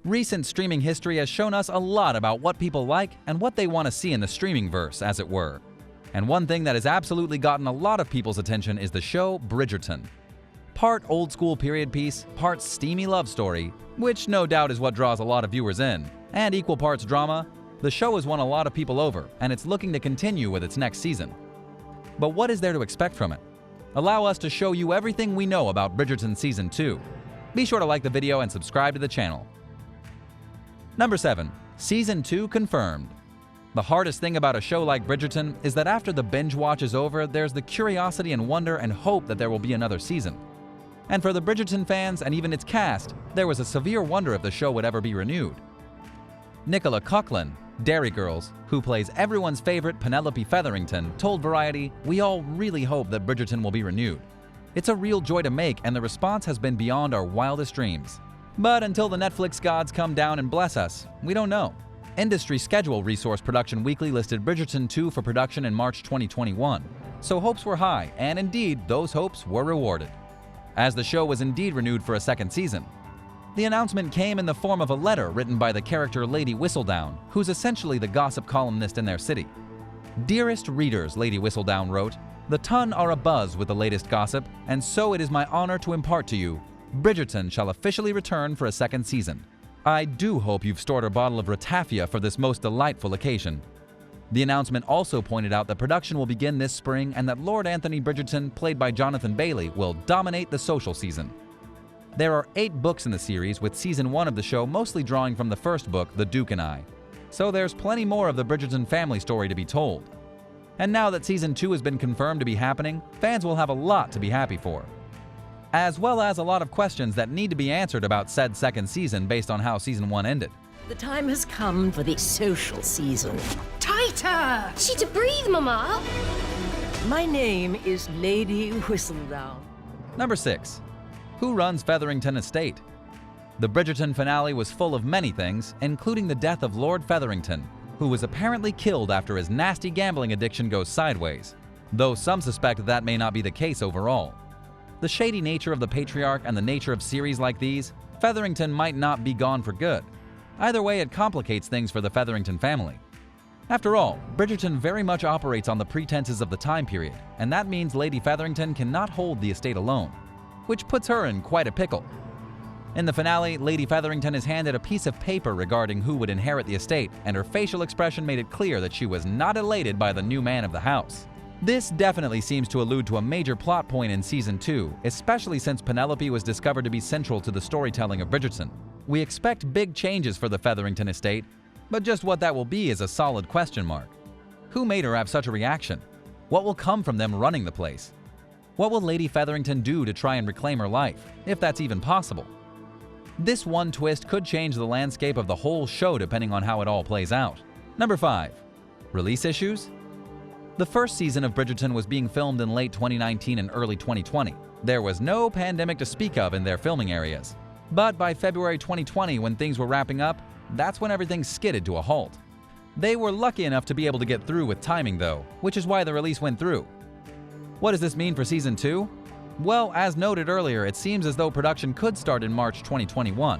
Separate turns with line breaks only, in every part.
Recent streaming history has shown us a lot about what people like and what they want to see in the streaming verse, as it were. And one thing that has absolutely gotten a lot of people's attention is the show Bridgerton. Part old-school period piece, part steamy love story, which no doubt is what draws a lot of viewers in, and equal parts drama, the show has won a lot of people over, and it's looking to continue with its next season. But what is there to expect from it? Allow us to show you everything we know about Bridgerton Season 2. Be sure to like the video and subscribe to the channel. Number 7. Season 2 confirmed. The hardest thing about a show like Bridgerton is that after the binge watch is over, there's the curiosity and wonder and hope that there will be another season. And for the Bridgerton fans and even its cast, there was a severe wonder if the show would ever be renewed. Nicola Coughlan, Derry Girls, who plays everyone's favorite Penelope Featherington, told Variety, "We all really hope that Bridgerton will be renewed. It's a real joy to make, and the response has been beyond our wildest dreams. But until the Netflix gods come down and bless us, we don't know." Industry Schedule Resource Production Weekly listed Bridgerton 2 for production in March 2021, so hopes were high, and indeed, those hopes were rewarded, as the show was indeed renewed for a second season. The announcement came in the form of a letter written by the character Lady Whistledown, who's essentially the gossip columnist in their city. "Dearest readers," Lady Whistledown wrote, "the ton are abuzz with the latest gossip, and so it is my honor to impart to you, Bridgerton shall officially return for a second season. I do hope you've stored a bottle of ratafia for this most delightful occasion." The announcement also pointed out that production will begin this spring and that Lord Anthony Bridgerton, played by Jonathan Bailey, will dominate the social season. There are 8 books in the series, with Season 1 of the show mostly drawing from the first book, The Duke and I. So there's plenty more of the Bridgerton family story to be told. And now that Season 2 has been confirmed to be happening, fans will have a lot to be happy for, as well as a lot of questions that need to be answered about said second season based on how Season 1 ended.
The time has come for the social season.
Tighter!
She to breathe, Mama!
My name is Lady Whistledown.
Number 6. Who runs Featherington Estate? The Bridgerton finale was full of many things, including the death of Lord Featherington, who was apparently killed after his nasty gambling addiction goes sideways, though some suspect that may not be the case overall. The shady nature of the patriarch and the nature of series like these, Featherington might not be gone for good. Either way, it complicates things for the Featherington family. After all, Bridgerton very much operates on the pretenses of the time period, and that means Lady Featherington cannot hold the estate alone, which puts her in quite a pickle. In the finale, Lady Featherington is handed a piece of paper regarding who would inherit the estate, and her facial expression made it clear that she was not elated by the new man of the house. This definitely seems to allude to a major plot point in Season 2, especially since Penelope was discovered to be central to the storytelling of Bridgerton. We expect big changes for the Featherington estate, but just what that will be is a solid question mark. Who made her have such a reaction? What will come from them running the place? What will Lady Featherington do to try and reclaim her life, if that's even possible? This one twist could change the landscape of the whole show depending on how it all plays out. Number 5. Release issues? The first season of Bridgerton was being filmed in late 2019 and early 2020. There was no pandemic to speak of in their filming areas. But by February 2020, when things were wrapping up, that's when everything skidded to a halt. They were lucky enough to be able to get through with timing though, which is why the release went through. What does this mean for Season 2? Well, as noted earlier, it seems as though production could start in March 2021,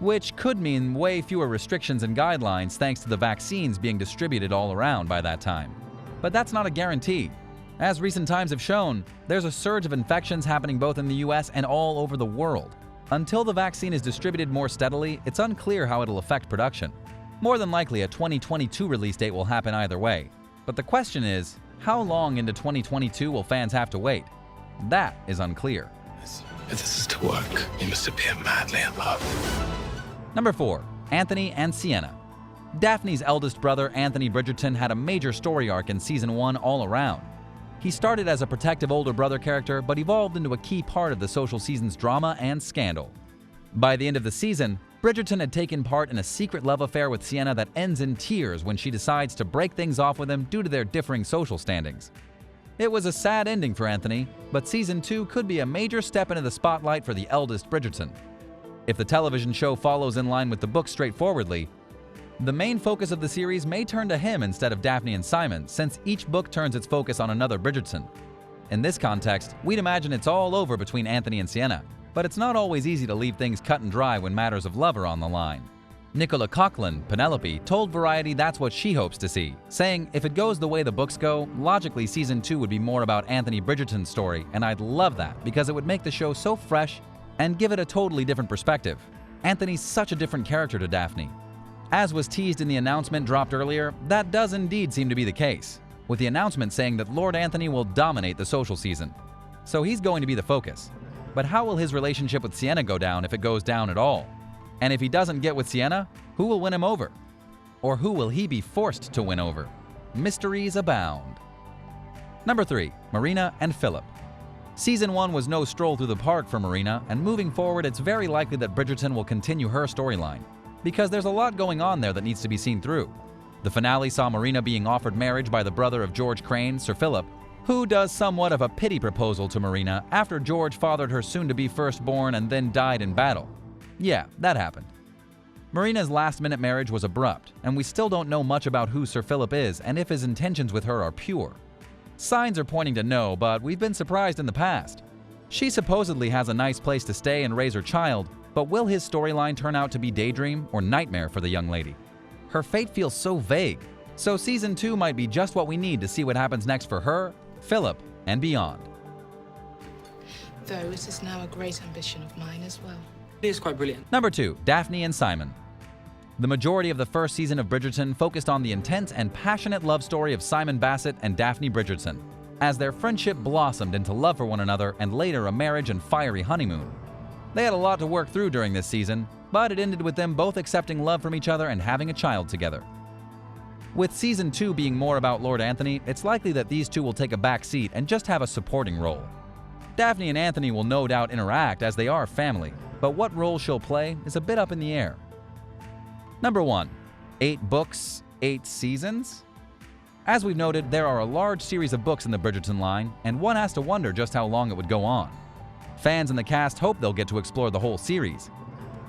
which could mean way fewer restrictions and guidelines thanks to the vaccines being distributed all around by that time. But that's not a guarantee. As recent times have shown, there's a surge of infections happening both in the US and all over the world. Until the vaccine is distributed more steadily, it's unclear how it'll affect production. More than likely, a 2022 release date will happen either way. But the question is, how long into 2022 will fans have to wait? That is unclear.
If this is to work, you must appear madly in love.
Number 4. Anthony and Sienna. Daphne's eldest brother, Anthony Bridgerton, had a major story arc in Season 1 all around. He started as a protective older brother character, but evolved into a key part of the social season's drama and scandal. By the end of the season, Bridgerton had taken part in a secret love affair with Sienna that ends in tears when she decides to break things off with him due to their differing social standings. It was a sad ending for Anthony, but Season 2 could be a major step into the spotlight for the eldest Bridgerton. If the television show follows in line with the book straightforwardly, the main focus of the series may turn to him instead of Daphne and Simon, since each book turns its focus on another Bridgerton. In this context, we'd imagine it's all over between Anthony and Sienna, But it's not always easy to leave things cut and dry when matters of love are on the line. Nicola Coughlan, Penelope, told Variety that's what she hopes to see, saying, "If it goes the way the books go, logically season 2 would be more about Anthony Bridgerton's story, and I'd love that because it would make the show so fresh and give it a totally different perspective. Anthony's such a different character to Daphne." As was teased in the announcement dropped earlier, that does indeed seem to be the case, with the announcement saying that Lord Anthony will dominate the social season. So he's going to be the focus. But how will his relationship with Sienna go down if it goes down at all? And if he doesn't get with Sienna, who will win him over? Or who will he be forced to win over? Mysteries abound. Number 3. Marina and Philip. Season 1 was no stroll through the park for Marina, and moving forward it's very likely that Bridgerton will continue her storyline, because there's a lot going on there that needs to be seen through. The finale saw Marina being offered marriage by the brother of George Crane, Sir Philip, who does somewhat of a pity proposal to Marina after George fathered her soon-to-be firstborn and then died in battle. Yeah, that happened. Marina's last-minute marriage was abrupt, and we still don't know much about who Sir Philip is and if his intentions with her are pure. Signs are pointing to no, but we've been surprised in the past. She supposedly has a nice place to stay and raise her child, but will his storyline turn out to be daydream or nightmare for the young lady? Her fate feels so vague, so Season 2 might be just what we need to see what happens next for her, Philip, and beyond.
Though it is now a great ambition of mine as well.
It is quite brilliant.
Number 2. Daphne and Simon. The majority of the first season of Bridgerton focused on the intense and passionate love story of Simon Bassett and Daphne Bridgerton, as their friendship blossomed into love for one another and later a marriage and fiery honeymoon. They had a lot to work through during this season, but it ended with them both accepting love from each other and having a child together. With Season 2 being more about Lord Anthony, it's likely that these two will take a back seat and just have a supporting role. Daphne and Anthony will no doubt interact as they are family, but what role she'll play is a bit up in the air. Number 1. 8 books, 8 seasons? As we've noted, there are a large series of books in the Bridgerton line, and one has to wonder just how long it would go on. Fans and the cast hope they'll get to explore the whole series.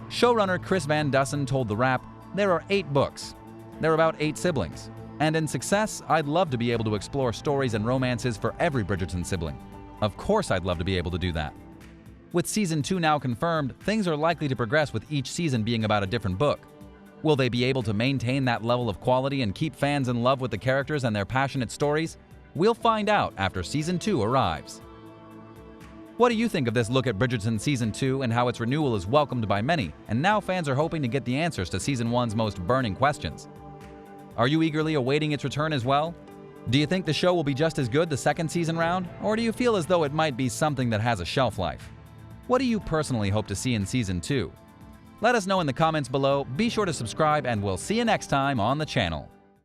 Showrunner Chris Van Dusen told The Wrap, "There are 8 books. They're about 8 siblings. And in success, I'd love to be able to explore stories and romances for every Bridgerton sibling. Of course I'd love to be able to do that." With Season 2 now confirmed, things are likely to progress with each season being about a different book. Will they be able to maintain that level of quality and keep fans in love with the characters and their passionate stories? We'll find out after Season 2 arrives. What do you think of this look at Bridgerton Season 2 and how its renewal is welcomed by many, and now fans are hoping to get the answers to Season 1's most burning questions? Are you eagerly awaiting its return as well? Do you think the show will be just as good the second season round, or do you feel as though it might be something that has a shelf life? What do you personally hope to see in Season 2? Let us know in the comments below, be sure to subscribe, and we'll see you next time on the channel.